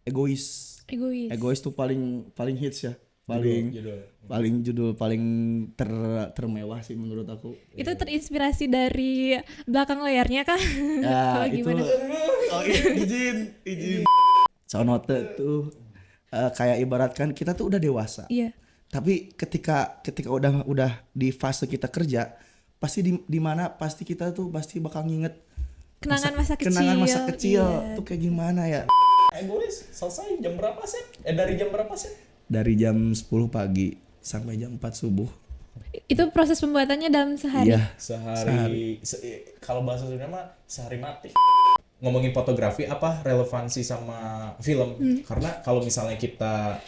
Egois. Egois. Egois tuh paling hits ya. Paling judul paling termewah sih menurut aku. Itu terinspirasi dari belakang layarnya kah? Ya Atau itu gimana? oke, izin sonote tuh kayak ibaratkan kita tuh udah dewasa, Iya. tapi ketika udah di fase kita kerja, pasti di mana pasti kita tuh pasti bakal nginget kenangan masa kecil Iya. tuh kayak gimana ya. Egois selesai jam berapa sih? Dari jam berapa sih? Dari jam 10 pagi sampai jam 4 subuh. Itu proses pembuatannya dalam sehari. Iya. Sehari. Kalau bahasa Sunda mah sehari mati. Ngomongin fotografi apa relevansi sama film? Karena kalau misalnya kita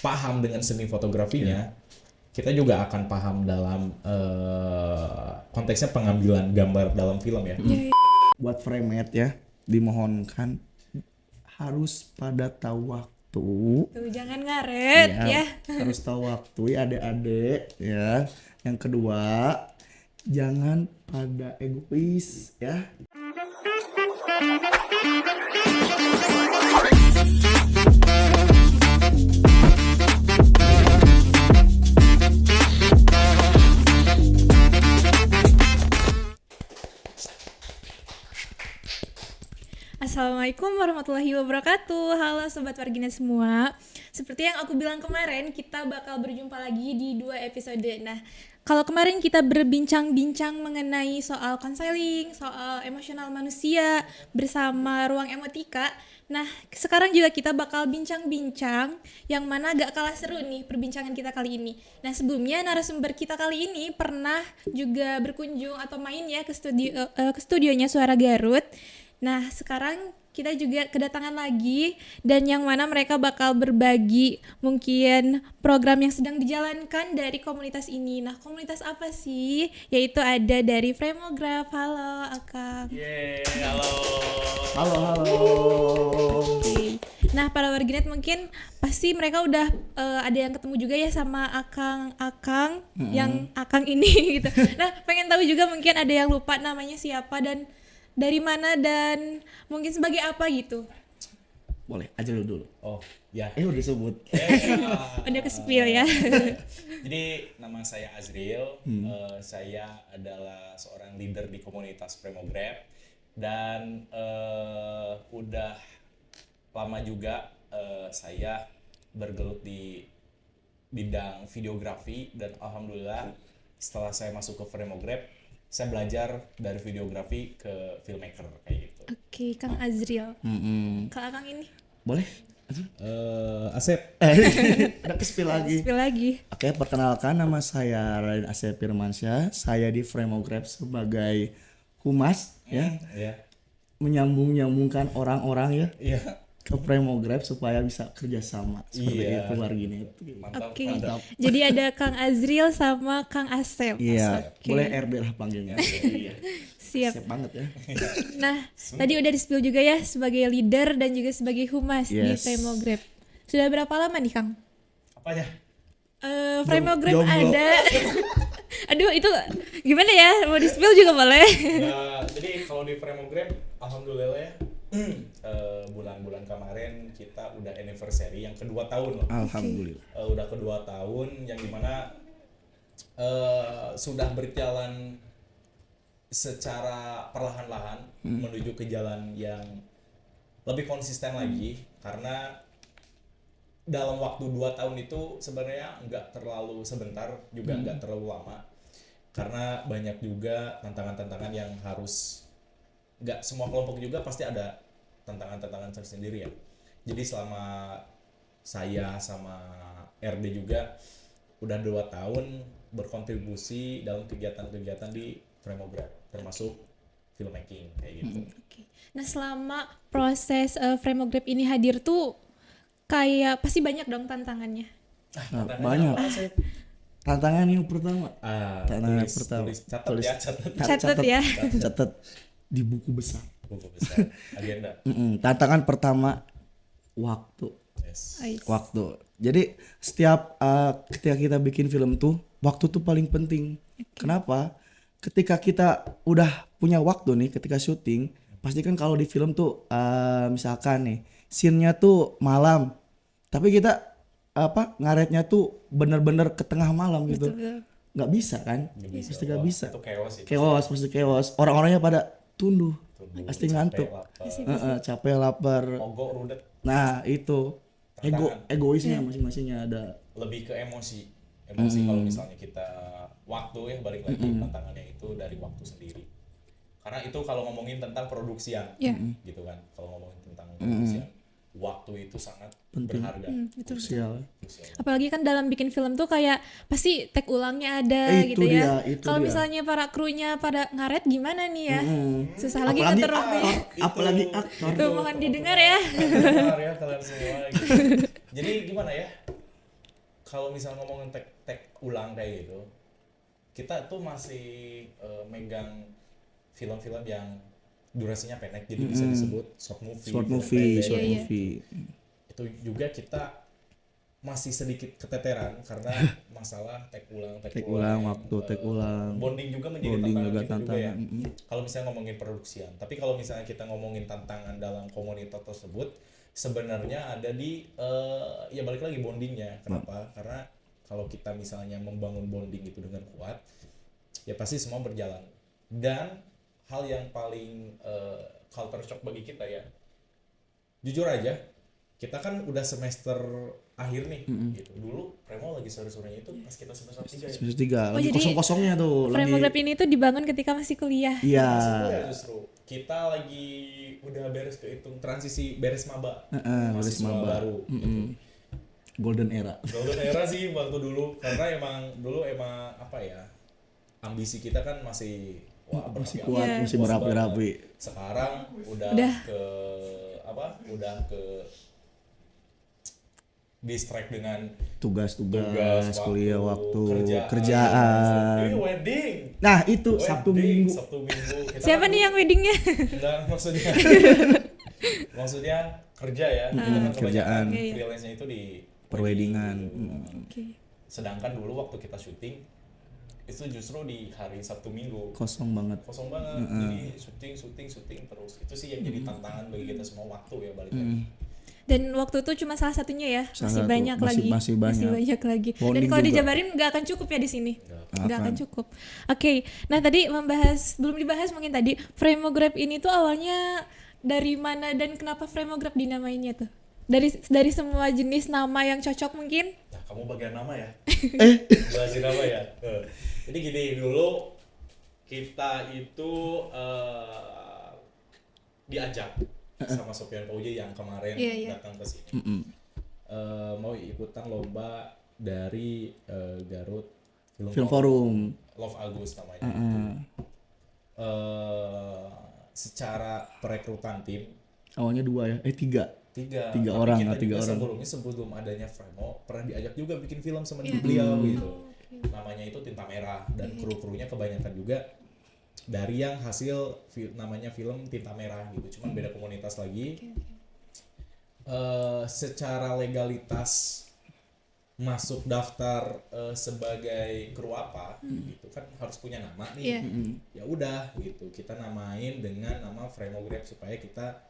paham dengan seni fotografinya, kita juga akan paham dalam konteksnya pengambilan gambar dalam film ya. Buat framerate ya, dimohonkan harus pada tahu waktu. Tuh, jangan ngaret ya. Harus tahu waktu ya adik-adik ya. Yang kedua, jangan pada egois ya. Assalamualaikum warahmatullahi wabarakatuh. Halo Sobat Wargina semua. Seperti yang aku bilang kemarin, kita bakal berjumpa lagi di 2 episode. Nah, kalau kemarin kita berbincang-bincang mengenai soal konseling, soal emosional manusia bersama Ruang Emotika. Nah, sekarang juga kita bakal bincang-bincang yang mana gak kalah seru nih perbincangan kita kali ini. Nah, sebelumnya narasumber kita kali ini pernah juga berkunjung atau main ya ke studionya Suara Garut. Nah, sekarang kita juga kedatangan lagi dan yang mana mereka bakal berbagi mungkin program yang sedang dijalankan dari komunitas ini. Nah, komunitas apa sih? Yaitu ada dari Fremograph. Halo, Akang. Halo. Halo. Oke. Nah, para warganet mungkin pasti mereka udah ada yang ketemu juga ya sama Akang yang Akang ini gitu. Nah, pengen tahu juga mungkin ada yang lupa namanya siapa dan dari mana dan mungkin sebagai apa gitu. Boleh aja lu dulu. Oh, ya. Udah disebut. Udah ke-spill ya. Jadi nama saya Azril, saya adalah seorang leader di komunitas Fremograph dan udah lama juga saya bergelut di bidang videografi dan alhamdulillah setelah saya masuk ke Fremograph saya belajar dari videografi ke filmmaker kayak gitu. Oke, Kang Azril. Kalau Kang ini Boleh? Asep. Ada ke-spill lagi. spill lagi. Oke, perkenalkan nama saya Raden Asep Firmansyah. Saya di Fremograph sebagai humas ya. Iya. Menyambung-nyambungkan orang-orang ya Iya. ke Fremograph supaya bisa kerjasama seperti Iya. itu warginet. Mantap. Oke. Mantap. Jadi ada Kang Azril sama Kang Asep. Iya, Oke. boleh RD lah panggilnya. Iya. Siap. Siap banget ya. Nah, tadi udah di-spill juga ya sebagai leader dan juga sebagai humas di Yes. Fremograph. Sudah berapa lama nih, Kang? Apanya? Fremograph Jomblo. ada. Aduh, itu gimana ya? Mau di-spill juga boleh. Nah, jadi kalau di Fremograph alhamdulillah ya. Bulan-bulan kemarin kita udah anniversary yang kedua tahun loh. Alhamdulillah. Udah kedua tahun yang dimana sudah berjalan secara perlahan-lahan menuju ke jalan yang lebih konsisten lagi karena dalam waktu 2 tahun itu sebenarnya nggak terlalu sebentar juga nggak terlalu lama karena banyak juga tantangan-tantangan yang harus nggak semua kelompok juga pasti ada tantangan-tantangan tersendiri ya. Jadi selama saya sama RD juga udah 2 tahun berkontribusi dalam kegiatan-kegiatan di Fremograph termasuk filmmaking kayak gitu. Oke. Nah, selama proses Fremograph ini hadir tuh kayak pasti banyak dong tantangannya. Nah, banyak. Tantangan yang pertama. Tantangan Tulis, pertama. catat ya, catat. Catat ya. Catat di buku besar. Buku besar, agenda. Tantangan pertama waktu. Yes. Ais. Waktu. Jadi setiap ketika kita bikin film tuh waktu tuh paling penting. Kenapa? Ketika kita udah punya waktu nih ketika syuting, pasti kan kalau di film tuh misalkan nih scene-nya tuh malam. Tapi kita ngaretnya tuh bener-bener ke tengah malam gitu. Betul. Nggak bisa kan? Nggak bisa. Pasti nggak Wah, bisa. itu chaos sih. Chaos, pasti chaos. Orang-orangnya pada tunduh. Pasti Capek, ngantuk. lapar, Capek, lapar. mogok, rudet. Nah itu egoisnya masing-masingnya ada. Lebih ke emosi kalau misalnya kita waktu ya balik lagi tantangannya itu dari waktu sendiri, karena itu kalau ngomongin tentang produksian gitu kan, kalau ngomongin tentang produksian waktu itu sangat berharga. Betul. Krusial. Apalagi kan dalam bikin film tuh kayak pasti take ulangnya ada Itu gitu ya. dia. Kalau misalnya para krunya pada ngaret gimana nih ya? Susah lagi Apalagi ngatur waktu. apalagi aktor. Tuh mohon didengar ya. Benar ya kalian semua gitu. Jadi gimana ya, kalau misalnya ngomongin take ulang kayak gitu, kita tuh masih megang film-film yang durasinya pendek, jadi bisa disebut short movie. Short film movie. pendek. Itu juga kita masih sedikit keteteran karena masalah take ulang, take ulang. Bonding juga menjadi Bonding tantangan juga kita juga ya. tantangan. Kalau misalnya ngomongin produksian, tapi kalau misalnya kita ngomongin tantangan dalam komunitas tersebut, sebenarnya ada di ya balik lagi bondingnya. Kenapa? Karena kalau kita misalnya membangun bonding itu dengan kuat, ya pasti semua berjalan. Dan hal yang paling culture shock bagi kita ya, jujur aja, kita kan udah semester akhir nih, gitu. Dulu Premo lagi seru-serunya itu pas kita semester 3 ya. Semester 3 lagi jadi kosong-kosongnya tuh. Framework ini tuh dibangun ketika masih kuliah. Iya. Ya, justru kita lagi udah beres kehitung transisi beres maba, beres mahasiswa maba. baru. Gitu. Golden era. Golden era sih waktu dulu, karena dulu emang apa ya, ambisi kita kan masih Masih berapi-api. kuat, masih berapi-api. Sekarang udah ke distract dengan Tugas, kuliah, waktu, kerjaan. kerjaan. Ini wedding. Nah, itu Sabtu Minggu. Kita Siapa kan nih yang weddingnya? enggak, maksudnya kerja ya. Kita kan kerjaan. kebanyakan freelance-nya itu di Perweddingan. Oke. Sedangkan dulu waktu kita syuting itu justru di hari Sabtu Minggu Kosong banget. jadi syuting terus. Itu sih yang jadi tantangan bagi kita semua, waktu ya balik lagi. Dan waktu itu cuma salah satunya ya, masih banyak lagi. Masih banyak lagi. Dan Bonding kalau juga. dijabarin nggak akan cukup ya di sini. Nggak akan Akan. cukup. Oke, nah tadi belum dibahas mungkin tadi Framograph ini tuh awalnya dari mana dan kenapa Framograph dinamainnya tuh? Dari semua jenis nama yang cocok mungkin? Nah, kamu bagian nama ya? Bagian nama ya? Jadi gini, dulu kita itu diajak sama Sofian Pauji yang kemarin datang ke sini. Mau ikutan lomba dari Garut Film Forum. Love Agus namanya. Secara perekrutan tim Awalnya 2 ya? 3. tiga Tiga Tapi orang, kita tiga juga orang. sebelum adanya Fremo pernah diajak juga bikin film sama beliau gitu. Namanya itu Tinta Merah, dan kru-krunya kebanyakan juga dari yang hasil namanya film Tinta Merah gitu, cuman beda komunitas lagi. Secara legalitas masuk daftar sebagai kru apa gitu kan harus punya nama nih. Ya udah gitu, kita namain dengan nama Framograph supaya kita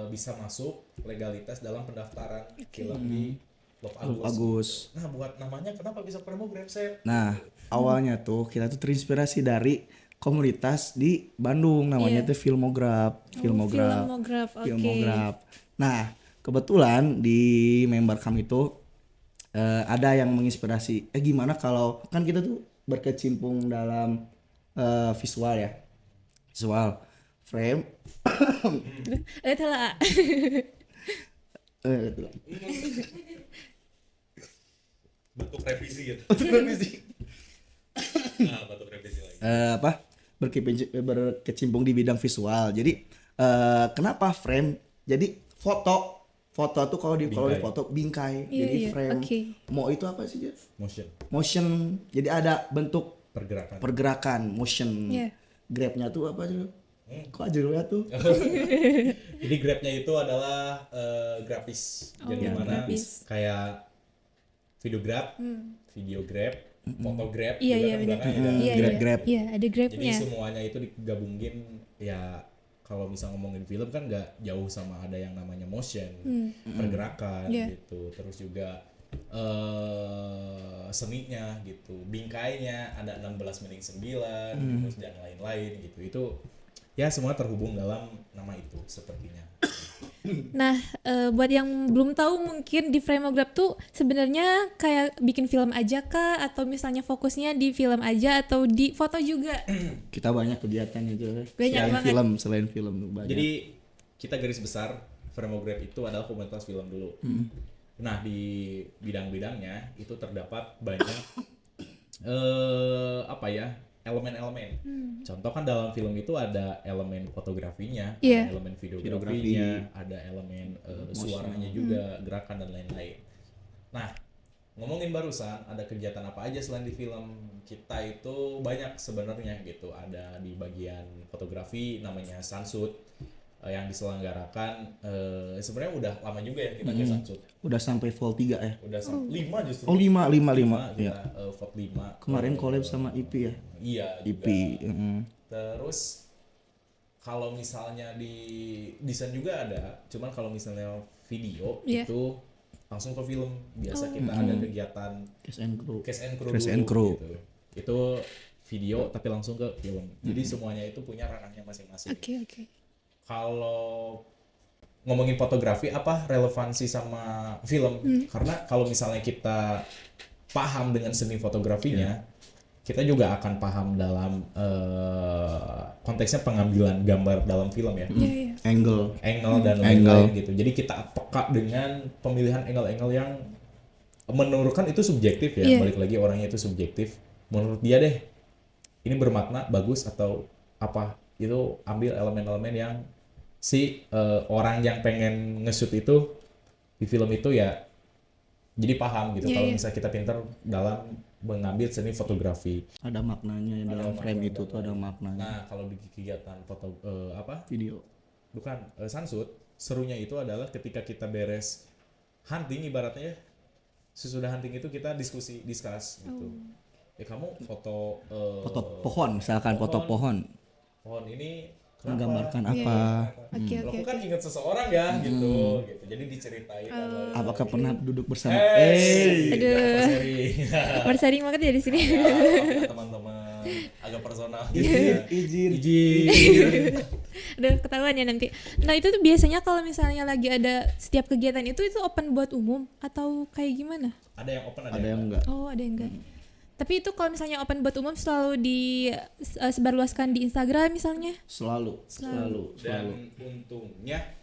bisa masuk legalitas dalam pendaftaran film di Love Agus. Nah, buat namanya kenapa bisa Framograph, Sep? Nah, awalnya tuh kita tuh terinspirasi dari komunitas di Bandung, namanya tuh Filmograph. Filmograph. Nah, kebetulan di member kami tuh ada yang menginspirasi. Gimana kalau kan kita tuh berkecimpung dalam visual ya. Visual frame. Telah. Bentuk revisi gitu. Bentuk revisi lagi. Berkecimpung di bidang visual. Jadi kenapa frame? Jadi foto tuh kalau di foto bingkai. Jadi frame. Mau itu apa sih dia? Motion. Jadi ada bentuk pergerakan motion. Grabnya tuh apa sih? Kok aja ya tuh? Jadi grabnya itu adalah grafis. Jadi mana kayak video grab, foto grab, Iya, juga kan belakangnya ada Grab. Iya, ada grabnya. Jadi semuanya itu digabungin ya, kalau misal ngomongin film kan nggak jauh sama ada yang namanya motion, pergerakan gitu, terus juga seninya gitu, bingkainya ada 16:9 dan lain-lain gitu. Itu ya semua terhubung dalam nama itu sepertinya. Nah, buat yang belum tahu mungkin di Frameograph tuh sebenarnya kayak bikin film aja kah, atau misalnya fokusnya di film aja atau di foto juga? Kita banyak kegiatan itu. Banyak Selain film tuh banyak. Jadi kita garis besar Frameograph itu adalah komunitas film dulu. Nah, di bidang-bidangnya itu terdapat banyak elemen-elemen. Contoh kan dalam film itu ada elemen fotografinya, ada elemen videografinya, ada elemen suaranya juga, gerakan dan lain-lain. Nah, ngomongin barusan ada kegiatan apa aja selain di film kita itu banyak sebenarnya gitu. Ada di bagian fotografi namanya Sansut yang diselenggarakan sebenarnya udah lama juga ya kita ke Sansut. Udah sampai vol 3 ya? Udah sampai 5 justru. Oh 5 kita vote 5. Kemarin collab sama IP ya? Iya IP. Terus kalau misalnya di desain juga ada, cuman kalau misalnya video itu langsung ke film. Biasa kita ada kegiatan Cast and Crew gitu. Itu video tapi langsung ke film. Jadi semuanya itu punya ranahnya masing-masing. Oke. Kalau ngomongin fotografi apa relevansi sama film? Karena kalau misalnya kita paham dengan seni fotografinya, kita juga akan paham dalam konteksnya pengambilan gambar dalam film ya. Angle dan lain-lain gitu. Jadi kita peka dengan pemilihan angle-angle yang menurut kan itu subjektif ya. Balik lagi orangnya itu subjektif. Menurut dia deh ini bermakna bagus atau apa. Itu ambil elemen-elemen yang si orang yang pengen nge-shoot itu di film itu ya jadi paham gitu. Kalau misalnya kita pintar dalam mengambil seni fotografi, ada maknanya dalam frame itu tuh ada maknanya. Nah, kalau di kegiatan foto video bukan Sansut, serunya itu adalah ketika kita beres hunting ibaratnya sesudah hunting itu kita diskus gitu. Kamu foto pohon misalkan, foto pohon ini menggambarkan apa? Aku kan ingat seseorang ya gitu. Jadi diceritain. Apakah pernah duduk bersama? Aduh. Bersering banget ya di sini. Teman-teman agak personal. Izin. Udah ketahuan ya nanti. Nah itu tuh biasanya kalau misalnya lagi ada setiap kegiatan itu open buat umum atau kayak gimana? Ada yang open, ada yang enggak. Oh ada yang enggak. Tapi itu kalau misalnya open buat umum selalu disebarluaskan di Instagram misalnya? Selalu. Dan untungnya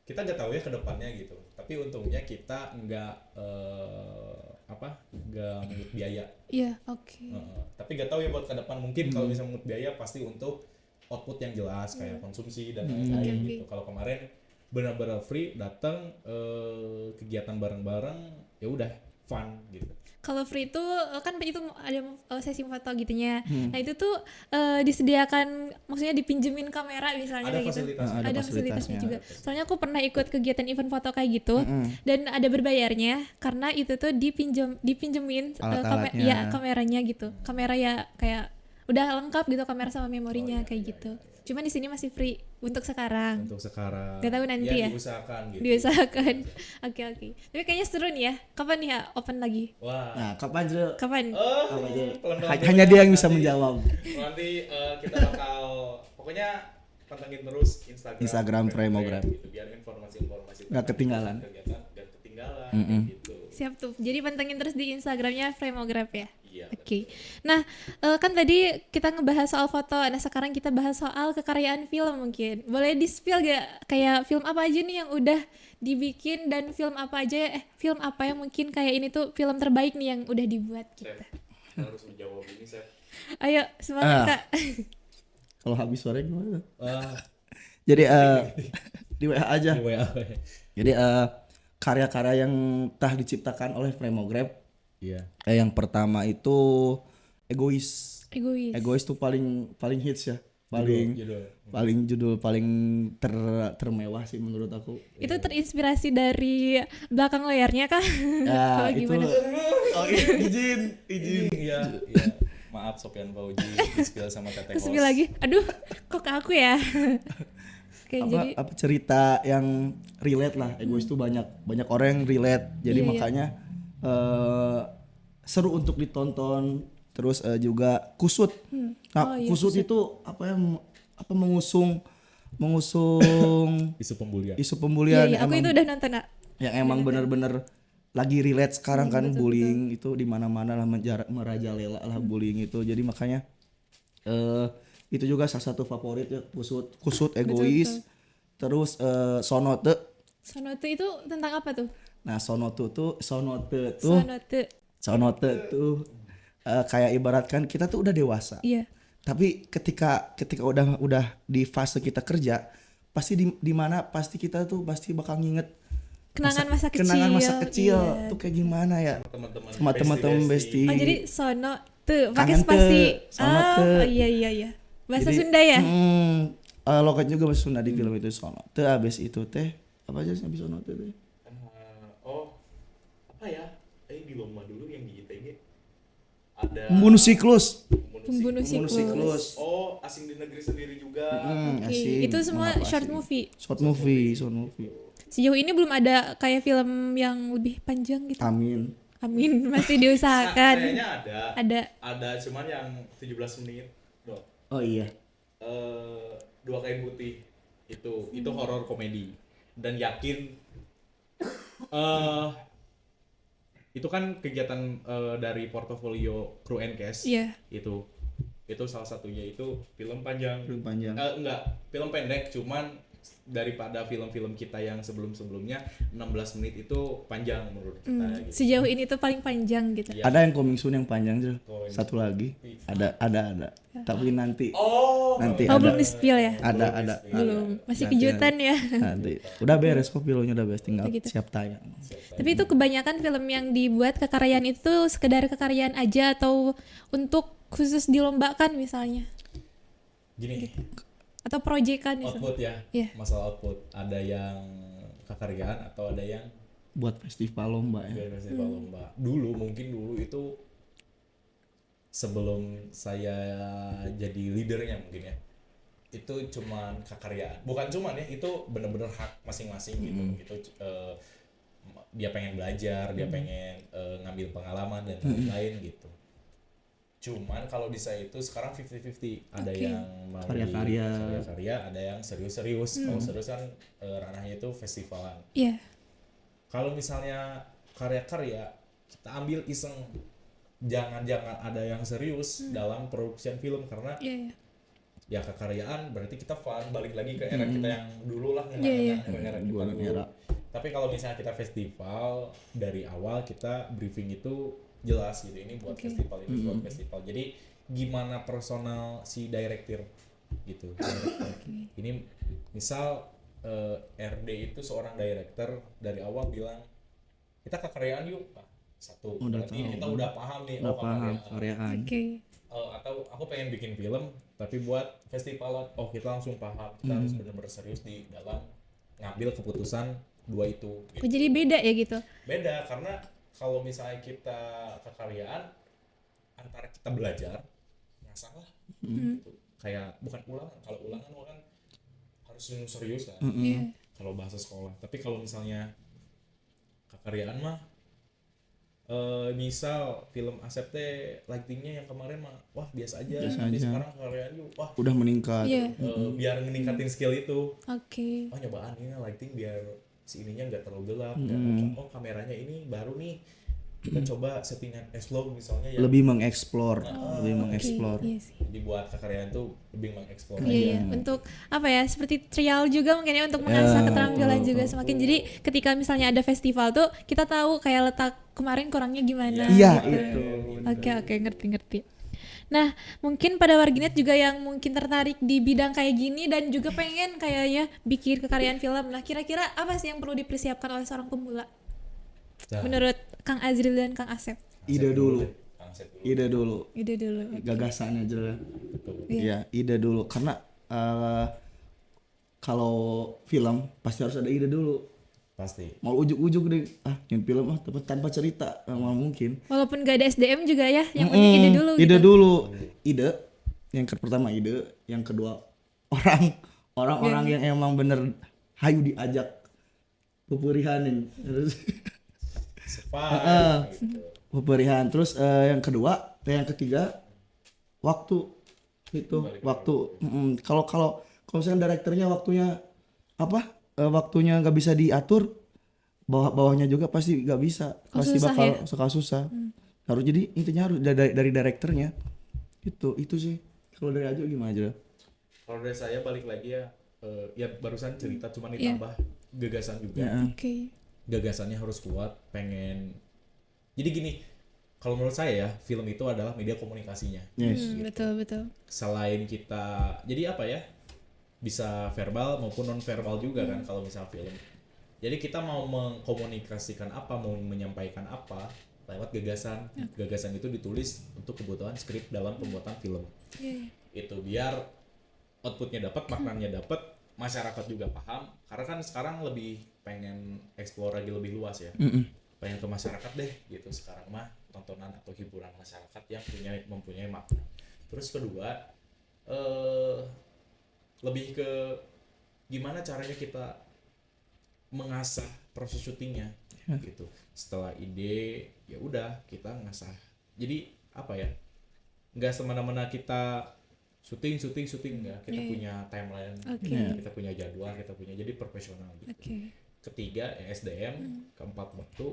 kita nggak tahu ya ke depannya gitu. Tapi untungnya kita nggak mengut biaya. Iya, oke. Tapi nggak tahu ya buat ke depan mungkin kalau bisa mengut biaya pasti untuk output yang jelas kayak konsumsi dan lain-lain gitu. Kalau kemarin benar-benar free, datang kegiatan bareng-bareng ya udah fun gitu. Kalau free itu kan itu ada sesi foto gitunya. Nah itu tuh disediakan, maksudnya dipinjemin kamera misalnya ada kayak fasilitas. gitu. Ada fasilitasnya juga. Soalnya aku pernah ikut kegiatan event foto kayak gitu dan ada berbayarnya karena itu tuh dipinjemin kameranya gitu. Kamera ya kayak udah lengkap gitu, kamera sama memorinya kayak gitu. Cuman di sini masih free untuk sekarang. Gak tahu nanti ya. Diusahakan. Oke. Tapi kayaknya seru nih ya. Kapan nih ya open lagi? Wah. Nah, kapan Jero? Hanya dia yang bisa menjawab. Nanti kita bakal pokoknya pantengin terus Instagram Frameograph gitu, biar informasi-informasi nggak ketinggalan. Gitu. Siap tuh. Jadi pantengin terus di Instagramnya Frameograph ya. Iya. Oke. Nah, kan tadi kita ngebahas soal foto. Nah, sekarang kita bahas soal kekaryaan film mungkin. Boleh di-spill gak kayak film apa aja nih yang udah dibikin dan film apa yang mungkin kayak ini tuh film terbaik nih yang udah dibuat kita. Harus menjawab ini, Chef. Ayo, semangat Kak. Kalau habis sore gimana? Jadi di WA aja. Jadi karya-karya yang telah diciptakan oleh Frameograph. Iya. Yang pertama itu Egois tuh paling hits ya, paling judul paling termewah sih menurut aku. Itu terinspirasi dari belakang layarnya kah? Ya itu gimana? izin Iya. Maaf Sofian Fauji di-spill sama Teteh Kos. Ke-spill lagi. Aduh, kok ke aku ya? Oke, jadi apa cerita yang relate lah. Egois tuh banyak orang yang relate. Jadi Iya, makanya seru untuk ditonton. Terus juga Kusut. Nah, Oh, iya, Kusut itu mengusung Isu pembulian. isu iya, pembulian iya, aku itu udah nonton, Nak. yang emang bener-bener lagi relate sekarang kan. Bullying itu di mana-mana lah, merajalela lah bullying itu. Jadi makanya itu juga salah satu favorit ya, Kusut Egois. Terus Sonote. Sonote itu tentang apa tuh? Nah, Sonote tuh Sonote. kayak ibaratkan kita tuh udah dewasa. Iya. Tapi ketika udah di fase kita kerja, pasti di mana pasti kita tuh pasti bakal nginget kenangan masa kecil Iya. tuh kayak gimana ya, sama teman-teman bestie. Oh, jadi Sonote pakai Kangen spasi. Sonote. Oh, iya. Bahasa Jadi, Sunda ya? logat juga bahasa Sunda di film itu Sonote. Abis itu teh apa aja sih abis Sonote teh? Apa ya? Di lomba dulu yang di ITG ada Pembunuh siklus. Pembunuh siklus. Oh, Asing di Negeri Sendiri juga. Oke, Asing. itu semua Mengapa short asing? movie. Short movie. Sejauh ini belum ada kayak film yang lebih panjang gitu. Amin. Amin, masih diusahakan. Kayaknya ada. Ada. Cuman yang 17 menit. Oh iya. Dua Kain Putih itu horor komedi dan yakin itu kan kegiatan dari portofolio Crew and Cast. Iya. Itu salah satunya itu film panjang. Enggak, film pendek, cuman daripada film-film kita yang sebelum-sebelumnya 16 menit itu panjang menurut kita gitu. Sejauh ini tuh paling panjang gitu. Iya. Ada yang coming soon yang panjang Jel. Oh, ini. Satu lagi. Ada. Tapi nanti Nanti Oh, belum di-spill ya? ada. Belum. Masih Nanti, kejutan ya. Nanti. Udah beres kok filmnya, udah beres, tinggal Begitu. siap tayang. Tapi itu kebanyakan film yang dibuat kekaryaan itu sekedar kekaryaan aja atau untuk khusus dilombakan misalnya. Gini, Atau proyekan misalnya. output ya. Iya. Masalah output, ada yang kekaryaan atau ada yang Buat festival lomba ya. biar festival lomba. Dulu itu sebelum saya jadi leadernya mungkin ya, itu cuman kekaryaan, bukan cuman ya, itu bener-bener hak masing-masing gitu. Dia pengen belajar, dia pengen ngambil pengalaman dan lain-lain gitu. Cuman kalau di saya itu sekarang 50-50, ada Oke. yang melalui Karya-karya. karya, ada yang serius-serius. Kalau serius kan ranahnya itu festivalan. Iya. Kalau misalnya karya-karya kita ambil iseng, jangan ada yang serius dalam production film, karena Iya. ya kekaryaan berarti kita fun, balik lagi ke era kita yang dulu lah, Iya. era kita Dua dulu. era. Tapi kalau misalnya kita festival, dari awal kita briefing itu jelas gitu, ini buat festival, ini buat festival. Jadi gimana personal si director gitu. Ini misal RD itu seorang director dari awal bilang kita kekaryaan yuk. Satu, Udah berarti tahu. kita udah paham nih, Udah paham kekaryaan. karyaan. Oke. Atau aku pengen bikin film tapi buat festivalan, kita langsung paham, kita harus benar-benar serius di dalam ngambil keputusan dua itu gitu. Oh, jadi beda ya gitu. Beda, karena kalau misalnya kita kekaryaan, antara kita belajar ngasah lah gitu. Kayak bukan ulangan, kalau ulangan kan harus serius kan, Iya. kalau bahasa sekolah. Tapi kalau misalnya kekaryaan mah misal film Asep teh lightingnya yang kemarin mah wah biasa aja, tapi sekarang kekaryaan yuk wah Udah meningkat. Iya. biar meningkatin skill itu, Oke. nyobaan ini lighting biar si ininya nggak terlalu gelap, kameranya ini baru nih, kita coba settingan S-Log misalnya ya, Lebih mengeksplor, Iya sih. jadi buat kekaryaan tuh lebih mengeksplor Iya, untuk apa ya, seperti trial juga mungkin ya, untuk mengasah keterampilan juga semakin. Jadi ketika misalnya ada festival tuh kita tahu kayak letak kemarin kurangnya gimana. Iya, gitu. itu. Oke, ngerti. Nah, mungkin pada warganet juga yang mungkin tertarik di bidang kayak gini dan juga pengen kayaknya bikin kekaryaan film. Nah, kira-kira apa sih yang perlu dipersiapkan oleh seorang pemula? Nah, Menurut Kang Azril dan Kang Asep? Ide dulu. Konsep dulu. Ide dulu. Ide dulu. Gagasannya aja. Betul. Iya, ide dulu, karena kalau film pasti harus ada ide dulu. Pasti. Mau ujuk-ujuk deh, nyen film tanpa cerita, nggak mungkin. Walaupun gak ada SDM juga ya, yang penting ide dulu. Ide gitu. dulu, ide. Yang pertama ide, yang kedua orang-orang yang emang bener hayu diajak peperihanin. Terus peperihan. Terus yang ketiga waktu itu waktu. Kalau misalnya direkturnya waktunya waktunya nggak bisa diatur, bawahnya juga pasti nggak bisa, pasti bakal susah. Harus jadi intinya harus dari direkturnya. Itu sih. Kalau dari Ajo gimana aja? Kalau dari saya balik lagi ya barusan cerita cuman ditambah gagasan juga. Gagasannya harus kuat, pengen. Jadi gini, kalau menurut saya ya, film itu adalah media komunikasinya. Yes. Betul. Selain kita, jadi apa ya? Bisa verbal maupun non verbal juga kan kalau misal film. Jadi kita mau mengkomunikasikan apa, mau menyampaikan apa lewat gagasan. Gagasan itu ditulis untuk kebutuhan skrip dalam pembuatan film. Itu biar outputnya dapat, maknanya dapat, masyarakat juga paham. Karena kan sekarang lebih pengen explore lagi lebih luas ya. Pengen ke masyarakat deh gitu sekarang mah, tontonan atau hiburan masyarakat yang mempunyai makna. Terus kedua lebih ke gimana caranya kita mengasah proses syutingnya gitu. Setelah ide ya udah kita ngasah. Jadi apa ya, nggak semena-mena kita syuting enggak, kita punya timeline, kita punya jadwal, kita punya, jadi profesional gitu. Ketiga ya SDM, keempat waktu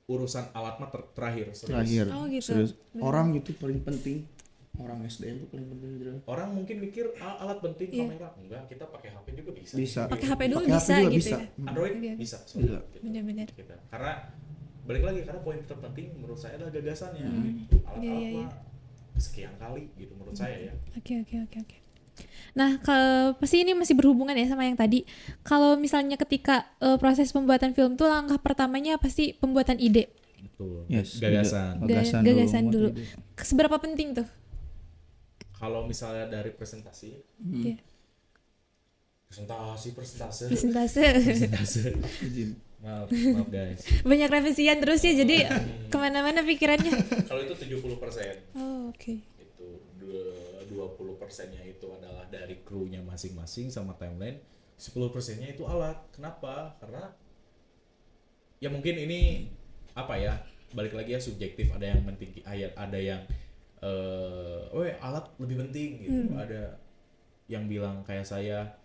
urusan alat mah terakhir. Oh gitu. Orang itu paling penting. Orang SDM itu paling penting juga. Orang mungkin mikir alat penting kamera, enggak, kita pakai HP juga bisa. Pakai HP dulu Pake bisa HP gitu bisa. ya. Android bisa. Bisa. Benar-benar. Gitu. Karena balik lagi, karena poin terpenting menurut saya adalah gagasannya. Alat-alat mah sekian kali gitu menurut saya ya. Oke. Nah, pasti ini masih berhubungan ya sama yang tadi. Kalau misalnya ketika proses pembuatan film tuh langkah pertamanya pasti pembuatan ide. Betul. Yes, Gagasan dulu. Seberapa penting tuh? Kalau misalnya dari presentasi. Presentase. Maaf guys. Banyak revisian terus ya, jadi kemana-mana pikirannya. Kalau itu 70%. Oh, oke. Itu 20%-nya itu adalah dari krunya masing-masing sama timeline. 10%-nya itu alat. Kenapa? Karena ya mungkin ini apa ya? Balik lagi ya, subjektif. Ada yang penting, ada yang alat lebih penting gitu. Ada yang bilang kayak saya,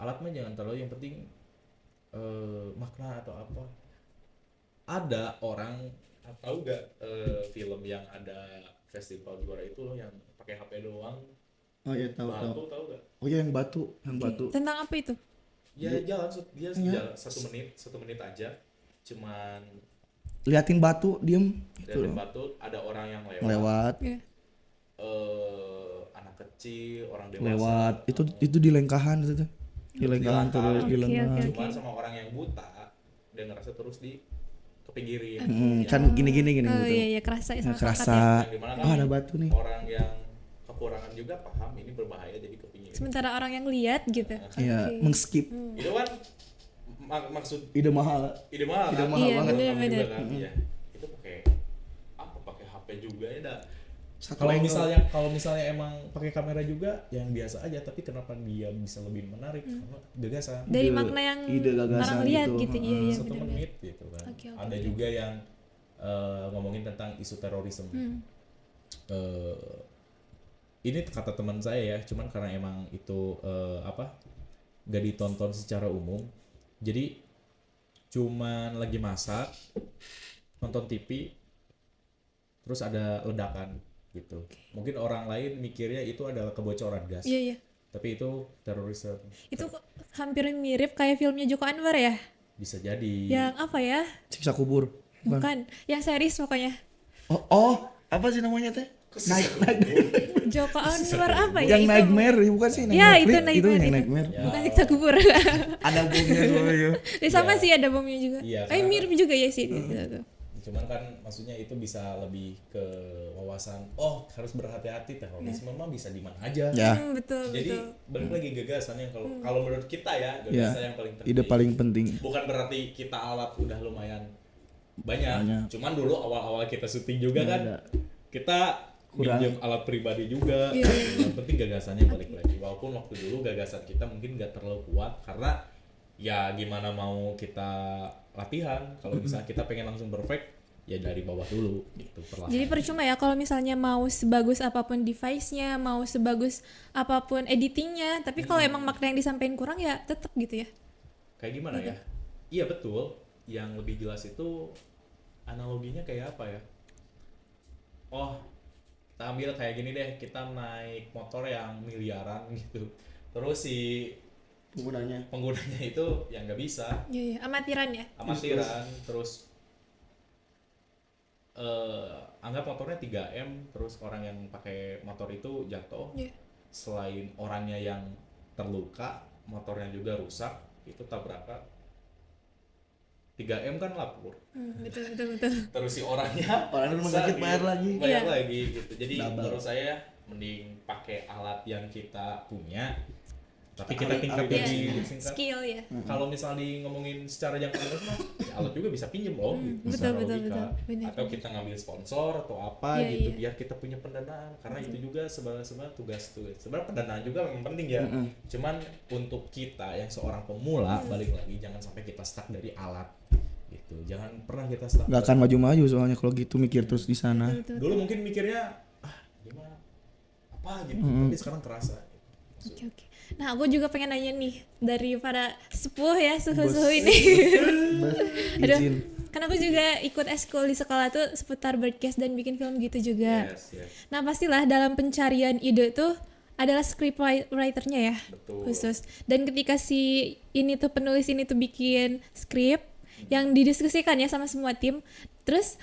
alat mah jangan terlalu, yang penting makna atau apa. Ada orang tahu gak film yang ada festival juara itu loh, yang pakai HP doang. Oh iya, tahu. Tahu gak? Oh iya, yang batu. Tentang apa itu? Ya dia jalan 1 menit aja, cuman liatin batu, diem gitu. Liatin batu, ada orang yang lewat. Anak kecil, orang dewasa lewat. Itu di lengkahan itu. Di lengkahan terus di lengkahan. Cuman sama orang yang buta, dia ngerasa terus kepinggirin. Kan gini Oh gitu. iya, kerasa ya sama kerasa. Ada batu nih. Orang yang kekurangan juga paham ini berbahaya, jadi kepinggirin. Sementara orang yang lihat gitu. Iya, mengskip. Itu kan maksud ide mahal kan? banget. Bener. Kan? Iya. Itu pakai HP juga ya dah. Kalau misalnya emang pakai kamera juga yang biasa aja, tapi kenapa dia bisa lebih menarik? Karena gagasan. Dari makna yang orang lihat gitu. Iya, 1 menit gitu kan. Ada juga yang ngomongin tentang isu terorisme. Ini kata teman saya ya, cuman karena emang itu gak ditonton secara umum. Jadi cuman lagi masak, nonton TV, terus ada ledakan gitu. Mungkin orang lain mikirnya itu adalah kebocoran gas. Iya. Tapi itu terorisme. Itu hampir mirip kayak filmnya Joko Anwar ya? Bisa jadi. Yang apa ya? Siksa kubur. Bukan. Yang series pokoknya. Oh, apa sih namanya teh? Joko Anwar apa ya? Yang Nightmare, bukan sih? Ya, itu Nightmare. Yang Nightmare. Ya. Bukan siksa kubur. Ada bomnya soalnya. Sama sih, ada bomnya juga. Iya, mirip juga ya sih. Cuman kan maksudnya itu bisa lebih ke wawasan, harus berhati-hati, terorisme mah bisa di mana aja. Betul. Jadi balik lagi gagasan yang kalau menurut kita ya, gagasan yang paling penting. Ide paling penting. Bukan berarti kita alat udah lumayan banyak. Cuman dulu awal-awal kita syuting juga kan kita pinjam alat pribadi juga. Yang penting gagasannya balik lagi. Walaupun waktu dulu gagasan kita mungkin nggak terlalu kuat karena ya gimana mau kita latihan kalau misalnya kita pengen langsung perfect ya dari bawah dulu gitu perlahan. Jadi percuma ya kalau misalnya mau sebagus apapun device-nya, mau sebagus apapun editingnya, tapi kalau emang makna yang disampaikan kurang ya tetap gitu ya. Kayak gimana ya? Iya betul. Yang lebih jelas itu analoginya kayak apa ya? Kita ambil kayak gini deh, kita naik motor yang miliaran gitu, terus si penggunanya itu yang nggak bisa. Iya, amatiran ya. Terus anggap motornya 3M, terus orang yang pakai motor itu jatuh. Selain orangnya yang terluka, motornya juga rusak, itu tabrakan. 3M kan lapor. Betul. Terus si orangnya rumah sakit bayar lagi gitu. Jadi menurut saya mending pakai alat yang kita punya, tapi kita tingkatkan di skill ya. Kalau misal di ngomongin secara jangka panjang mah alat juga bisa pinjem Betul. Atau kita ngambil sponsor atau apa gitu biar kita punya pendanaan, karena itu juga sebenarnya tugas sebenarnya pendanaan juga memang penting ya. Cuman untuk kita yang seorang pemula balik lagi jangan sampai kita stuck dari alat gitu. Jangan pernah kita stuck. Nggak akan maju-maju soalnya kalau gitu mikir terus di sana. Dulu mungkin mikirnya gimana apa gitu, tapi sekarang kerasa. Oke. Nah, aku juga pengen nanya nih dari para sepuh ya, suhu-suhu ini. Aduh, kan aku juga ikut eskul di sekolah tuh seputar broadcast dan bikin film gitu juga. Yes. Nah, pastilah dalam pencarian ide tuh adalah script writer-nya ya. Betul. Khusus. Dan ketika si penulis ini tuh bikin skrip yang didiskusikan ya sama semua tim, terus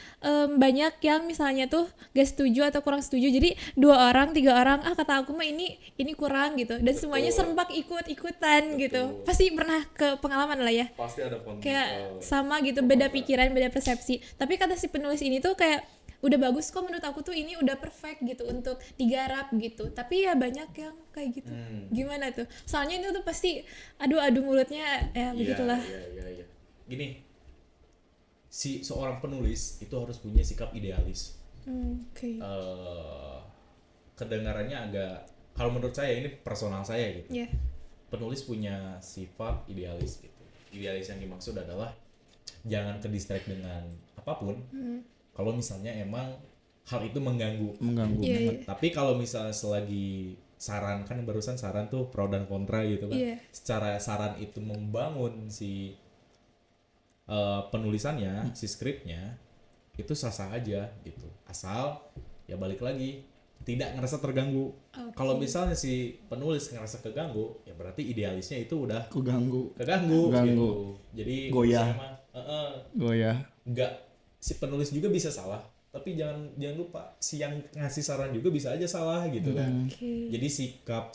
banyak yang misalnya tuh gak setuju atau kurang setuju, jadi 2 orang 3 orang kata aku mah ini kurang gitu, dan semuanya serempak ikutan gitu. Pasti pernah ke pengalaman lah ya, pasti ada kayak sama gitu, beda pikiran, beda persepsi, tapi kata si penulis ini tuh kayak udah bagus kok, menurut aku tuh ini udah perfect gitu untuk digarap gitu, tapi ya banyak yang kayak gitu. Gimana tuh, soalnya itu tuh pasti adu mulutnya ya begitulah. Iya. Gini, si seorang penulis itu harus punya sikap idealis. Kedengarannya agak, kalau menurut saya ini personal saya gitu. Penulis punya sifat idealis gitu. Idealis yang dimaksud adalah jangan ke distract dengan apapun. Kalau misalnya emang hal itu mengganggu. Tapi kalau misalnya selagi saran, kan barusan saran tuh pro dan kontra gitu kan. Secara saran itu membangun si penulisannya, si skripnya itu sah-sah aja gitu, asal ya balik lagi tidak ngerasa terganggu. Kalau misalnya si penulis ngerasa keganggu, ya berarti idealisnya itu udah keganggu. Gitu. Jadi goyah. Enggak, si penulis juga bisa salah, tapi jangan lupa si yang ngasih saran juga bisa aja salah gitu kan. Jadi sikap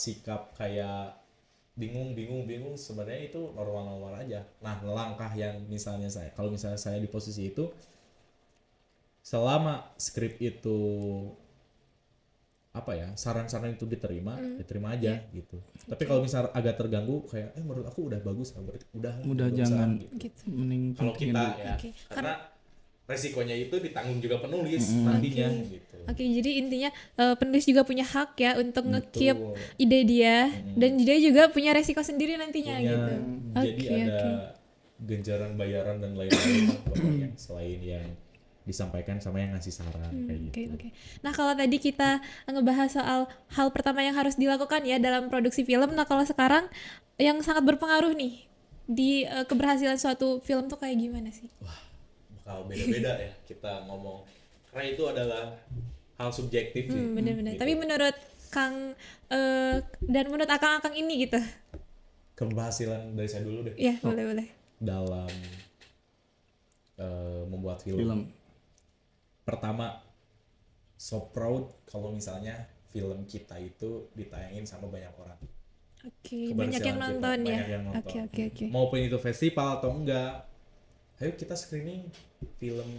kayak bingung sebenarnya itu normal aja. Nah, langkah yang misalnya kalau misalnya saya di posisi itu, selama skrip itu saran-saran itu diterima aja gitu. Tapi kalau misalnya agak terganggu kayak menurut aku udah bagus, berarti udah jangan gitu. Mending kalau kita ya. Karena resikonya itu ditanggung juga penulis nantinya gitu. Jadi intinya penulis juga punya hak ya untuk nge-keep ide dia, dan dia juga punya resiko sendiri nantinya gitu. Jadi ada ganjaran bayaran dan lain-lain pokoknya selain yang disampaikan sama yang ngasih saran kayak gitu. Nah, kalau tadi kita ngebahas soal hal pertama yang harus dilakukan ya dalam produksi film, nah kalau sekarang yang sangat berpengaruh nih di keberhasilan suatu film tuh kayak gimana sih? Bakal beda-beda ya kita ngomong, karena itu adalah hal subjektif sih. Bener-bener. Gitu. Tapi menurut Kang dan menurut akang-akang ini gitu. Keberhasilan dari saya dulu deh. Iya, boleh. Dalam membuat film. Pertama, so proud kalau misalnya film kita itu ditayangin sama banyak orang. Banyak yang nonton ya. Oke. Maupun itu festival atau enggak. ayo kita screening film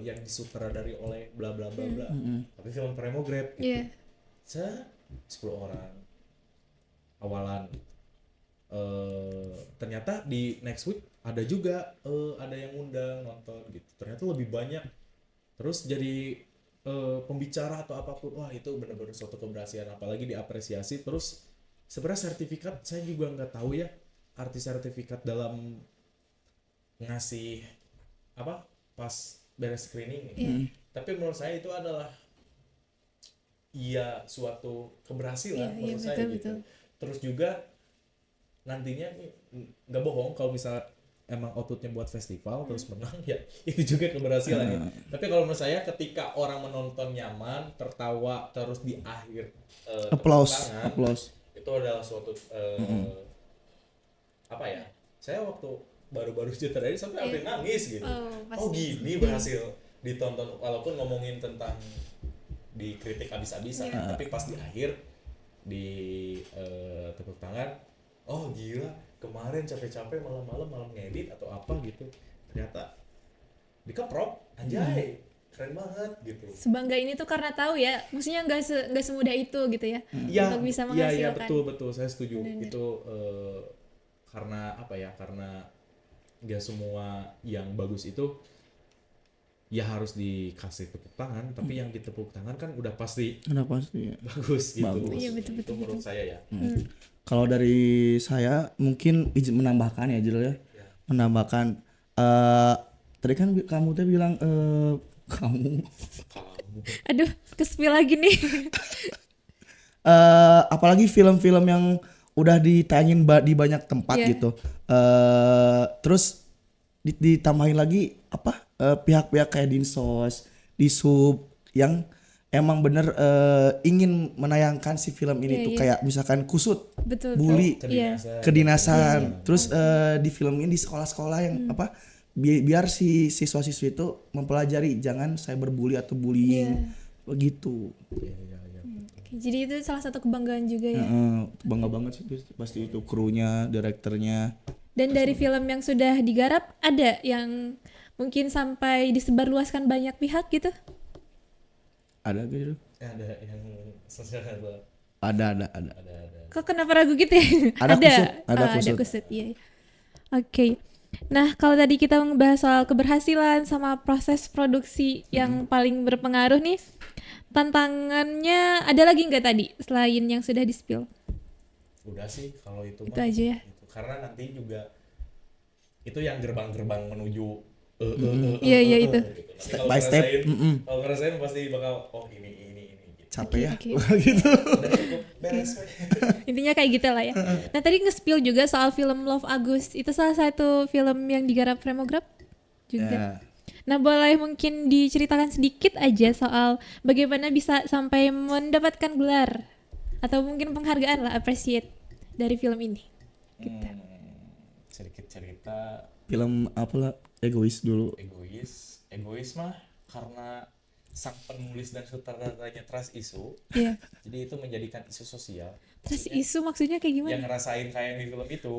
yang disutradari oleh bla bla bla bla, tapi film Premograb gitu. 10 orang awalan, ternyata di next week ada juga ada yang undang nonton gitu, ternyata lebih banyak, terus jadi pembicara atau apapun, wah itu benar-benar suatu keberhasilan, apalagi diapresiasi. Terus sebenarnya sertifikat saya juga nggak tahu ya arti sertifikat dalam ngasih apa pas beres screening, tapi menurut saya itu adalah ya suatu keberhasilan menurut saya gitu. Betul. Terus juga nantinya nggak bohong kalau misal emang outputnya buat festival terus menang, ya itu juga keberhasilan ya. Tapi kalau menurut saya ketika orang menonton nyaman, tertawa, terus di akhir applause itu adalah suatu apa ya, saya waktu baru-baru tadi sampai hampir nangis gitu. Oh gini berhasil ditonton, walaupun ngomongin tentang dikritik habis-habisan, tapi pas di akhir di tepuk tangan, oh gila kemarin capek-capek malam ngedit atau apa gitu, ternyata dikeprok, anjay keren banget gitu. Sebangga ini tuh karena tahu ya, maksudnya nggak semudah itu gitu ya, untuk bisa menghasilkan. Iya betul saya setuju. Bener. Itu karena apa ya, karena nggak semua yang bagus itu ya harus dikasih tepuk tangan, tapi yang ditepuk tangan kan udah pasti ya. Bagus gitu. Iya betul. Itu menurut saya ya. Kalau dari saya mungkin izin menambahkan ya Jil ya. Menambahkan tadi kan kamu tuh bilang kamu. Aduh, ke-spill lagi nih. Apalagi film-film yang udah ditayangin di banyak tempat gitu. Terus ditambahin lagi apa? Pihak-pihak kayak Dinsos, Disub yang emang bener ingin menayangkan si film ini tuh kayak misalkan Kusut, Bully, kedinasan, terus di film ini di sekolah-sekolah yang apa biar si siswa-siswi itu mempelajari jangan cyberbully atau bullying begitu. Jadi itu salah satu kebanggaan juga ya. Bangga banget sih pasti itu krunya, direkturnya. Dan dari film yang sudah digarap ada yang mungkin sampai disebarluaskan banyak pihak gitu? Ada gitu? Ada yang sosial ada. Kok kenapa ragu gitu ya? Ada kusut. Iya. Oke. Nah, kalau tadi kita membahas soal keberhasilan sama proses produksi yang paling berpengaruh nih, tantangannya ada lagi nggak tadi selain yang sudah di-spill? Udah sih kalau itu mah. Aja ya. Gitu. Karena nanti juga itu yang gerbang-gerbang menuju Iya itu. Gitu. Step by step. Kalau ngerasain pasti bakal ini gitu. Capek ya. Gitu. Beres. Intinya kayak gitu lah ya. Nah, tadi nge-spill juga soal film Love Agus. Itu salah satu film yang digarap Premograb juga. Nah, boleh mungkin diceritakan sedikit aja soal bagaimana bisa sampai mendapatkan gelar atau mungkin penghargaan lah, appreciate dari film ini. Gitu. Sedikit cerita. Film apalah? Egois dulu. Egois mah karena sang penulis dan sutradaranya trust issue. Jadi itu menjadikan isu sosial. Trust issue maksudnya kayak gimana? Yang ngerasain kayak di film itu.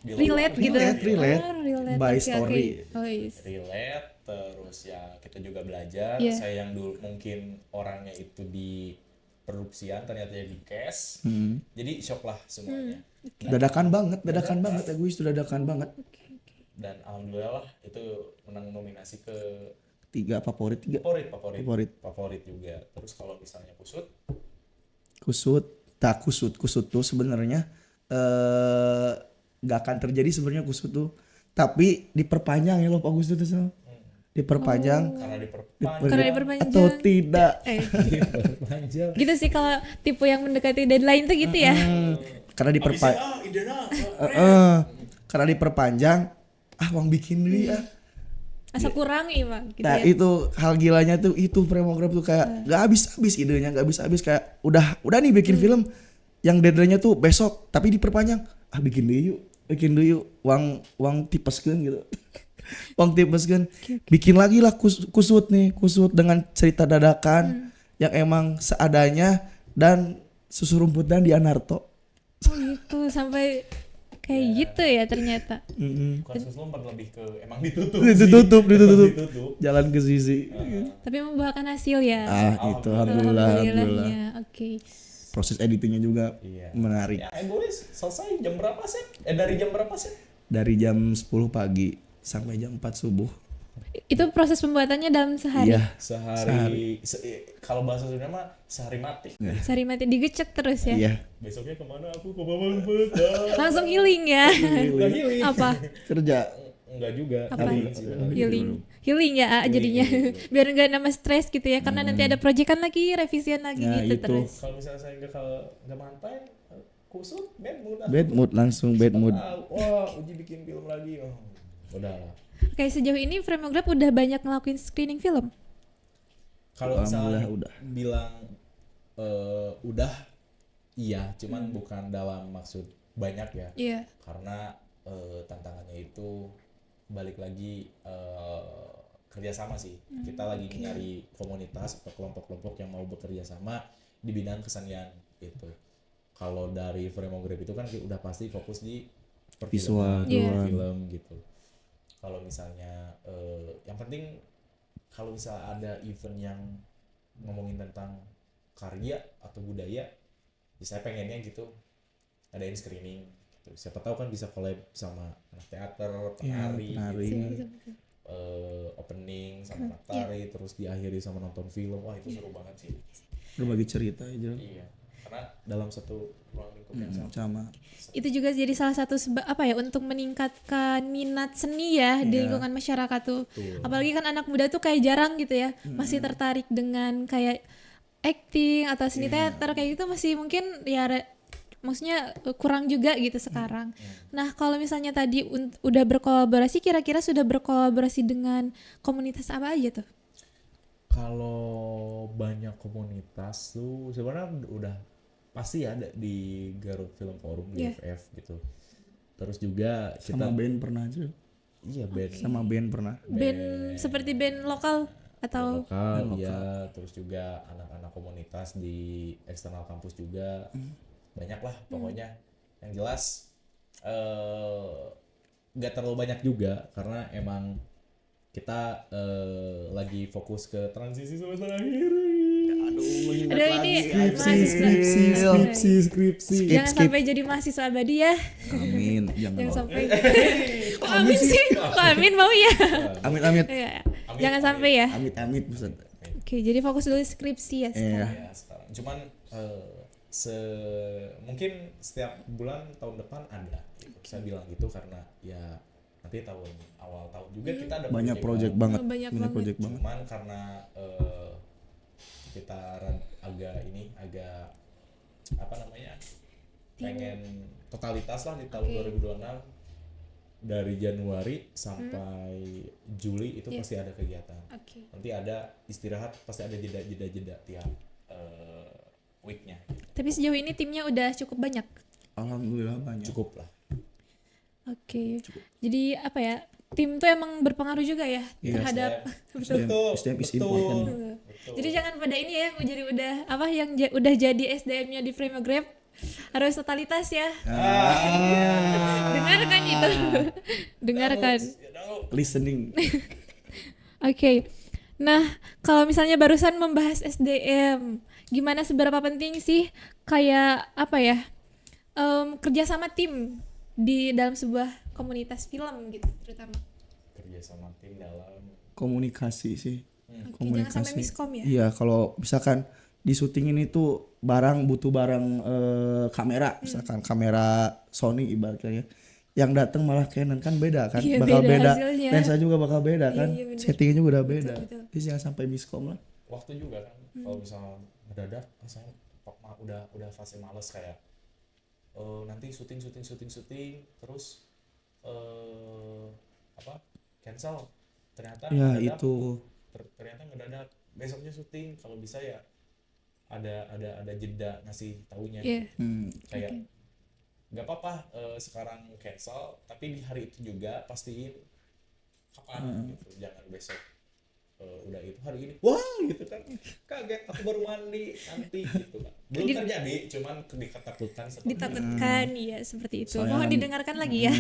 Relate gitu. Relate by story. Relate, terus ya kita juga belajar. Saya yang dulu mungkin orangnya itu di produksian ternyata di cast. Jadi shock lah semuanya. Dadakan banget Egois itu dadakan banget. Dan alhamdulillah itu menang nominasi ke 3 favorit juga. Terus kalau misalnya kusut tuh sebenarnya nggak akan terjadi sebenarnya kusut tuh, tapi diperpanjang ya loh Pak Agus tuh diperpanjang karena diperpanjang atau tidak diperpanjang gitu sih kalau tipe yang mendekati deadline tuh gitu ya. Karena diperpanjang uang bikin dulu ya. Asa kurang gitu nah, ya. Itu hal gilanya tuh itu Premograb tuh kayak gak habis-habis idenya, gak habis-habis kayak udah nih bikin film yang deadline-nya tuh besok tapi diperpanjang. Bikin dulu yuk. Uang tipeskeun gitu. Uang tipeskeun. Bikin lagi lah kusut dengan cerita dadakan yang emang seadanya dan susu rumputan di Anarto. Gitu sampai Kayak gitu ya ternyata. Bukan susun lebih ke emang ditutup. Ditutup. Jalan ke sisi. Tapi membuahkan hasil ya. Itu alhamdulillah. Oke. Proses editingnya juga menarik. Ya, egois selesai jam berapa sih? Dari jam berapa sih? Dari jam 10 pagi sampai jam 4 subuh. Itu proses pembuatannya dalam sehari. Iya. Sehari. Kalau bahasa Sunda mah sehari mati. Sehari mati digecek terus ya. Iya. Besoknya kemana aku ke Bambang Bedah. Langsung healing ya. Nggak healing. Apa? Kerja. Enggak juga. Apa? Healing. Healing ya jadinya. Biar enggak nambah stres gitu ya. Karena nanti ada proyekan lagi, revisian lagi gitu itu. terus. Kalau misalnya saya nggak mantai, kusut, Bad mood langsung bad mood. Wah, uji bikin film lagi. Oh, udah. Kayak sejauh ini Frameograph udah banyak ngelakuin screening film. Kalau misalnya udah. bilang udah, iya, cuman bukan dalam maksud banyak ya. Iya. Karena tantangannya itu balik lagi kerjasama sih. Kita lagi nyari komunitas atau kelompok-kelompok yang mau bekerja sama di bidang kesenian gitu. Kalau dari Frameograph itu kan udah pasti fokus di Visual, film gitu. Kalau misalnya yang penting kalau misalnya ada event yang ngomongin tentang karya atau budaya, ya saya pengennya gitu adain screening gitu. Siapa tahu kan bisa collab sama anak teater, penari, gitu. Opening sama anak tari, terus diakhiri sama nonton film. Wah, itu seru banget sih. Berbagi cerita aja. Iya. Karena dalam satu ruang lingkup yang sama. Itu juga jadi salah satu untuk meningkatkan minat seni ya di lingkungan masyarakat tuh. Apalagi kan anak muda tuh kayak jarang gitu ya, masih tertarik dengan kayak acting atau seni teater kayak gitu masih mungkin ya maksudnya kurang juga gitu sekarang. Nah, kalau misalnya tadi udah berkolaborasi, kira-kira sudah berkolaborasi dengan komunitas apa aja tuh? Kalau banyak komunitas tuh sebenarnya udah pasti ada di Garut Film Forum, GFF gitu. Terus juga kita sama band pernah aja. Iya, band. Sama band pernah. Band seperti band lokal atau lokal, ya. Terus juga anak-anak komunitas di eksternal kampus juga. Banyak lah pokoknya. Yang jelas gak terlalu banyak juga karena emang kita lagi fokus ke transisi semester akhir. Aduh, ini skripsi. Jangan sampai jadi mahasiswa abadi ya. Amin. Jangan sampai. Kok amin sih? Kok amin mau ya? Amit. Jangan sampai ya. Amit Buset. Oke, jadi fokus dulu skripsi ya sekarang. Ya, sekarang. Cuman mungkin setiap bulan tahun depan ada. Saya bilang gitu karena ya nanti awal tahun juga kita ada banyak project banget. Banyak project banget. Cuman karena kita agak apa namanya, pengen totalitas lah di tahun 2026 dari Januari sampai Juli itu pasti ada kegiatan. Nanti ada istirahat, pasti ada jeda tiap weeknya. Tapi sejauh ini timnya udah cukup banyak. Alhamdulillah banyak. Cukup lah. Oke. Jadi apa ya? Tim tuh emang berpengaruh juga ya terhadap SDM is important. Jadi jangan pada ini ya, jadi udah jadi SDM-nya di Frameograph harus totalitas ya. Dengarkan itu. Dengarkan. Listening. Oke. Nah, kalau misalnya barusan membahas SDM, gimana seberapa penting sih kayak apa ya? Kerja sama tim di dalam sebuah komunitas film gitu terutama. Kerja sama tim dalam komunikasi sih. Jangan sampai miskom ya. Iya, kalau misalkan di syuting ini tuh butuh barang kamera, misalkan kamera Sony ibaratnya, yang datang malah Canon kan beda kan, bakal beda hasilnya. Lensa juga bakal beda kan, settingnya juga udah beda. Jadi jangan sampai miskom lah. Waktu juga kan, kalau misalnya mendadak, saya udah fase males kayak nanti syuting terus cancel ternyata ya ngedadak, itu ternyata ngedadak besoknya syuting. Kalau bisa ya ada jeda ngasih taunya kayak nggak apa-apa sekarang cancel tapi di hari itu juga pastiin kapan gitu, jangan besok udah itu hari ini wah gitu kan, kaget aku baru mandi nanti gitu kan, belum terjadi cuman ditakutkan iya seperti itu. Mohon didengarkan lagi ya.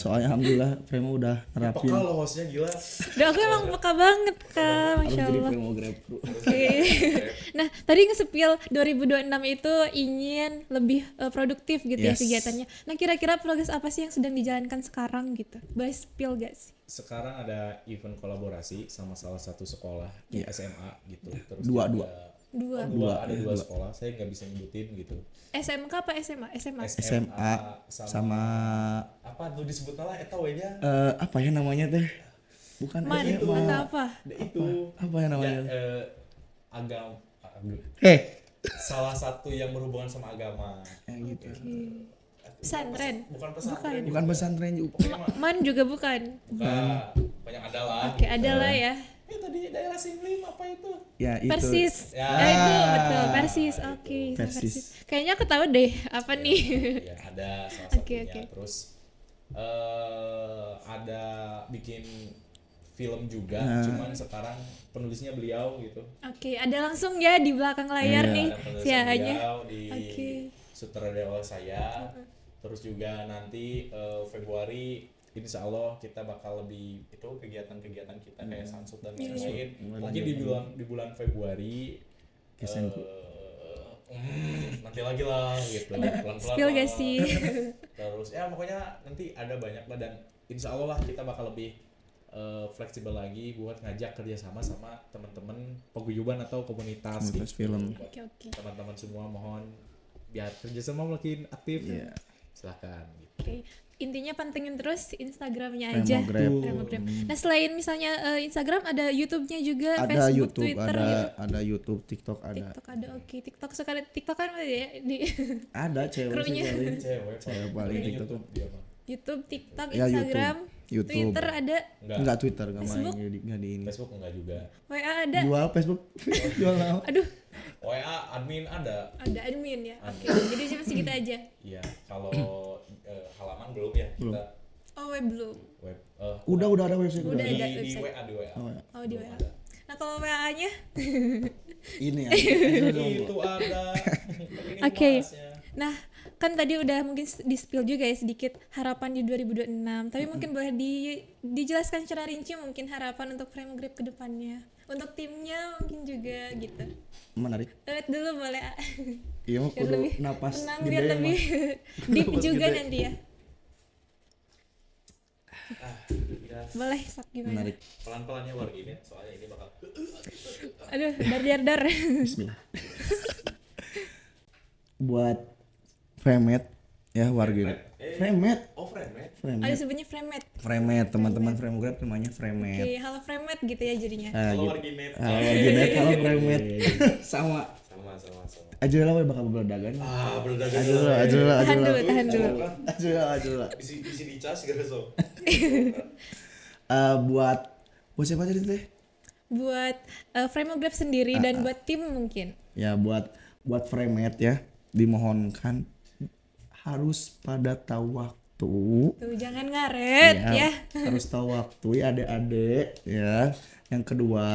Soalnya alhamdulillah Fremo udah nerapin. peka lo hostnya gila. Udah aku emang peka banget Kak, Masya Harus jadi Allah. Fremo Grab Crew. Oke. Nah tadi nge-spill 2026 itu ingin lebih produktif gitu ya Yes. kegiatannya. Nah kira-kira progres apa sih yang sedang dijalankan sekarang gitu? Boleh spill gak sih? Sekarang ada event kolaborasi sama salah satu sekolah di SMA gitu. Terus Dua. ada dua sekolah, saya nggak bisa nyebutin gitu. SMK apa SMA? SMA sama apa tuh disebut lah eta we nya. apa ya namanya teh? Bukan Man SMA. atau apa? Itu Apa ya namanya? agama salah satu yang berhubungan sama agama. Gitu. Pesantren? Bukan pesantren. Bukan pesantren juga. Man juga bukan? Banyak ada lah. Oke, ada lah ya. Ya tadi daerah Singlim apa itu? Ya itu. Persis. Ya. Itu betul, Persis. Oke, Persis. Kayaknya aku tahu deh apa nih. Ya ada salah Oke, satunya. oke. Terus ada bikin film juga, cuman sekarang penulisnya beliau gitu. Oke, ada langsung ya di belakang layar Iya, nih Ada penulisnya sianya. beliau di Oke. sutradara saya. Terus juga nanti Februari insya Allah kita bakal lebih itu kegiatan-kegiatan kita kayak Sansut dan lain-lain. Mungkin di bulan Februari nanti lagi lah gitu, pelan-pelan Spill lah. gak sih? Terus ya pokoknya nanti ada banyak lah, dan insya Allah lah kita bakal lebih fleksibel lagi buat ngajak kerjasama sama teman-teman paguyuban atau komunitas Komunitas gitu. film. Buat Oke. teman-teman semua mohon biar kerjasama makin aktif. Iya. Silakan gitu. Oke. Intinya pantengin terus Instagramnya aja. Fremo Fremograb. Nah selain misalnya Instagram ada YouTube-nya juga, Ada Facebook, YouTube, Twitter gitu. ada YouTube, TikTok ada. TikTok ada, oke. TikTok sekali TikTok kan ada ya di Ada cewek sih Krunya. paling. Cewek paling Ini TikTok. YouTube dia mah. YouTube, TikTok, Ya, Instagram, YouTube. Twitter ada, Enggak Twitter, enggak main Facebook? enggak di ini. Facebook enggak juga. WA ada. Jual Facebook. Jual apa? Aduh, WA admin ada. ada admin ya. Oke. Jadi cuma segitu aja. Iya, kalau halaman belum ya kita Oh, web belum. web Udah ada website Udah di, ada di website. WA di WA. Oh, di WA. Nah, kalau WA-nya Ini ya. Itu ada. Oke. Nah, kan tadi udah mungkin di-spill juga ya sedikit harapan di 2026. Tapi mungkin boleh dijelaskan secara rinci mungkin harapan untuk Fremograb ke depannya. Untuk timnya mungkin juga gitu. Menarik. Dulu boleh. Iya mah Biar kudu lebih napas tenang, gede biar lebih mah. deep Napas juga gede. nanti ya. Boleh, sok gimana? Menarik. Pelan-pelannya warganya soalnya ini bakal Aduh, dar. Bismillah. Buat Fremed ya warga. Fremed. oh friend man. Ada sebenarnya Fremed. Fremed, teman-teman Fremograb namanya Fremed. Oke, halo Fremed gitu ya jadinya. Halo warginet. Halo warginet, halo Fremed. Sama. Sama. Ajulah we bakal berdagang. Berdagang. Ajulah. Tahan dulu. Ajulah. Bisa dicas gak so. Buat siapa tadi teh? Buat Fremograb sendiri dan buat tim mungkin. Ya buat Fremed ya dimohonkan harus pada tahu waktu. Tuh, jangan ngaret ya. Harus tahu waktu ya adik-adik ya. Yang kedua,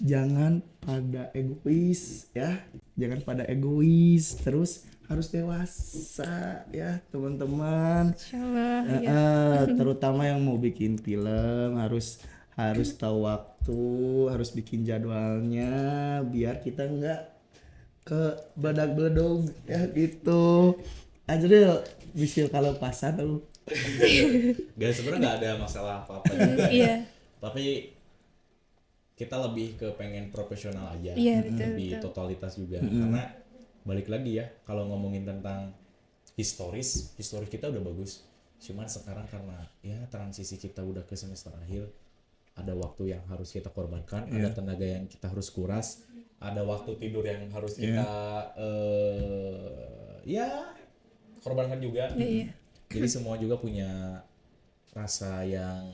jangan pada egois ya. Jangan pada egois, terus harus dewasa ya, teman-teman. Insyaallah ya. Terutama yang mau bikin film harus tahu waktu, harus bikin jadwalnya biar kita nggak ke bedak-bedog ya gitu. Ajril bisil kalau pasan lu. Gak, sebenarnya nggak ada masalah apa-apa juga. Iya. Tapi kita lebih ke pengen profesional aja. Iya, betul, Lebih betul. totalitas juga. Karena balik lagi ya, kalau ngomongin tentang historis kita udah bagus. Cuman sekarang karena ya transisi kita udah ke semester akhir, ada waktu yang harus kita korbankan, ada tenaga yang kita harus kuras, ada waktu tidur yang harus kita korbankan juga. Iya. Jadi semua juga punya rasa yang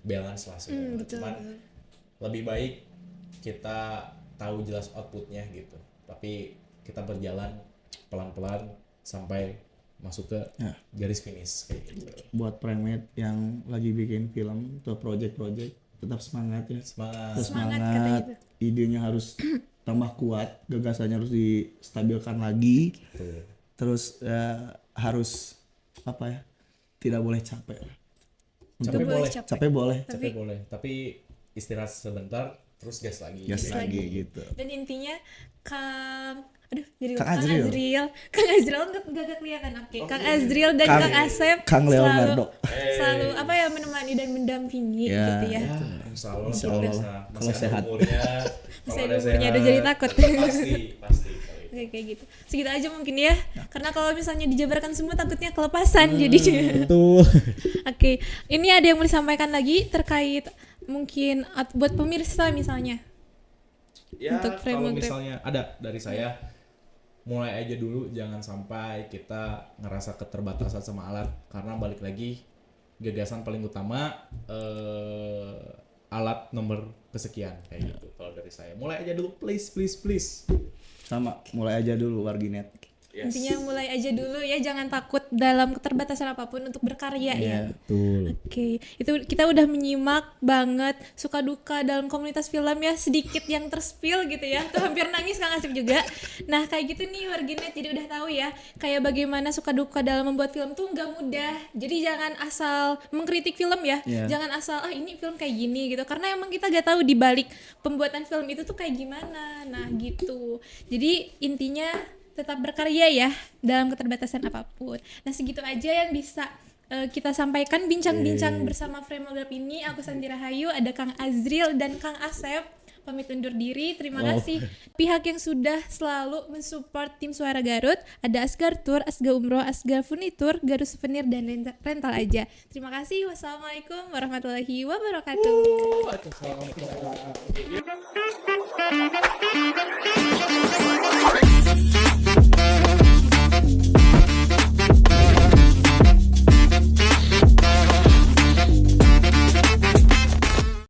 balance lah semua. Betul, Cuman betul. lebih baik kita tahu jelas outputnya gitu. Tapi kita berjalan pelan-pelan sampai masuk ke garis finish kayak gitu. Buat Fremed yang lagi bikin film atau project tetap semangat ya. Semangat. Semangat. Idenya harus tambah kuat, gagasannya harus distabilkan lagi. Tuh. Terus harus apa ya? Tidak boleh capek. Capek boleh. Capek boleh. Tapi istirahat sebentar, terus gas lagi. Gas lagi gitu. Dan intinya Kang Kang Azril nggak kelihatan. Oke. Kang Azril dan Kang Asep Kang Leonardo selalu apa ya, menemani dan mendampingi gitu ya. Insya Allah. Kalau sehat. Masih ada umurnya, udah jadi takut. Pasti. Kayak gitu. Segitu aja mungkin ya. Karena kalau misalnya dijabarkan semua takutnya kelepasan jadinya. Betul. Oke, ini ada yang mau disampaikan lagi terkait mungkin buat pemirsa misalnya. Ya, untuk kalau misalnya ada dari saya, mulai aja dulu, jangan sampai kita ngerasa keterbatasan sama alat, karena balik lagi gagasan paling utama alat nomor kesekian kayak gitu. Kalau dari saya, mulai aja dulu, please. Sama, mulai aja dulu Warginet. Yes. Intinya mulai aja dulu ya, jangan takut dalam keterbatasan apapun untuk berkarya ya. Betul. Oke, itu kita udah menyimak banget suka duka dalam komunitas film ya, sedikit yang terspill gitu ya. Tuh hampir nangis Kang Asep juga. Nah, kayak gitu nih Warginet, jadi udah tahu ya kayak bagaimana suka duka dalam membuat film tuh nggak mudah. Jadi jangan asal mengkritik film ya. Jangan asal ini film kayak gini gitu, karena emang kita gak tahu di balik pembuatan film itu tuh kayak gimana. Nah, gitu. Jadi intinya tetap berkarya ya dalam keterbatasan apapun. Nah, segitu aja yang bisa kita sampaikan bincang-bincang bersama Fremograph ini. Aku Santi Rahayu, ada Kang Azril dan Kang Asep. Pamit undur diri. Terima kasih pihak yang sudah selalu mensupport tim Suara Garut. Ada Asgar Tour, Asgar Umroh, Asgar Furnitur, Garut Souvenir, dan rental aja. Terima kasih. Wassalamualaikum warahmatullahi wabarakatuh.